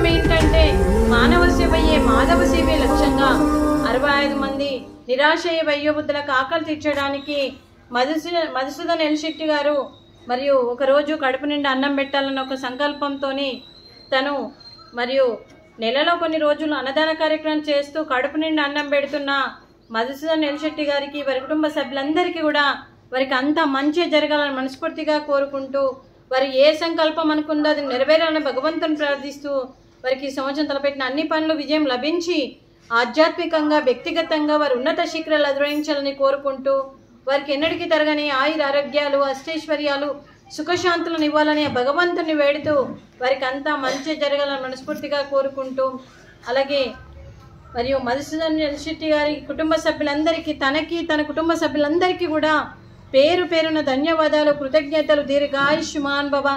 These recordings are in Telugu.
లక్ష్యం ఏంటంటే మానవ సేవయే మాధవ సేవే లక్ష్యంగా 65 మంది నిరాశయ వయోవృద్ధులకు ఆకలి తీర్చడానికి మధుసూదన్ ఎల్శెట్టి గారు మరియు ఒకరోజు కడుపు నిండా అన్నం పెట్టాలన్న ఒక సంకల్పంతో తను మరియు నెలలో కొన్ని రోజులు అన్నదాన కార్యక్రమం చేస్తూ కడుపు నిండా అన్నం పెడుతున్న మధుసూదన్ ఎల్శెట్టి గారికి వారి కుటుంబ సభ్యులందరికీ కూడా వారికి అంతా మంచి జరగాలని మనస్ఫూర్తిగా కోరుకుంటూ వారి ఏ సంకల్పం అనుకుందో అది నెరవేరాలని భగవంతుని ప్రార్థిస్తూ వారికి ఈ సంవత్సరం తలపెట్టిన అన్ని పనులు విజయం లభించి ఆధ్యాత్మికంగా వ్యక్తిగతంగా వారు ఉన్నత శిఖరాలు అధిరోహించాలని కోరుకుంటూ వారికి ఎన్నటికీ తరగని ఆయుర ఆరోగ్యాలు అష్టైశ్వర్యాలు సుఖశాంతులను ఇవ్వాలని భగవంతుని వేడుతూ వారికి అంతా మంచి జరగాలని మనస్ఫూర్తిగా కోరుకుంటూ అలాగే మరియు మధుసూదన్ ఎల్శెట్టి గారి కుటుంబ సభ్యులందరికీ తనకి తన కుటుంబ సభ్యులందరికీ కూడా పేరు పేరున ధన్యవాదాలు కృతజ్ఞతలు దీర్ఘాయుష్మాన్ భవ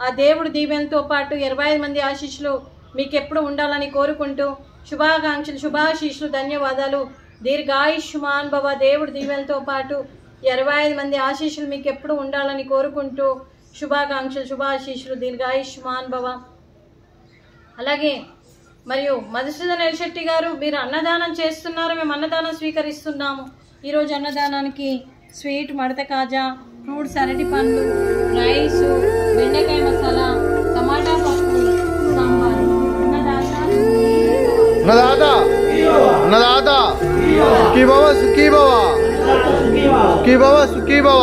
ఆ దేవుడు దీవెనతో పాటు 25 మంది ఆశీస్సులు మీకు ఎప్పుడు ఉండాలని కోరుకుంటూ శుభాకాంక్షలు శుభాశీస్సులు ధన్యవాదాలు దీర్ఘాయుష్మాన్ భవ దేవుడు దీవెనతో పాటు 25 మంది ఆశీస్సులు మీకు ఎప్పుడు ఉండాలని కోరుకుంటూ శుభాకాంక్షలు శుభాశీస్సులు దీర్ఘాయుష్మాన్ భవ. అలాగే మరియు మధుసూదన్ ఎల్శెట్టి గారు మీరు అన్నదానం చేస్తున్నారు, మేము అన్నదానం స్వీకరిస్తున్నాము. ఈరోజు అన్నదానానికి స్వీట్ మడత కాజా, ఫ్రూట్స్ అరటి పండ్లు, రైసు, బెండకాయ మసాలా, టమాటా పప్పు, సాంబారు. అన్నదాత సుఖీ భవ సుఖీ భవ సుఖీ భవ సుఖీ భవ.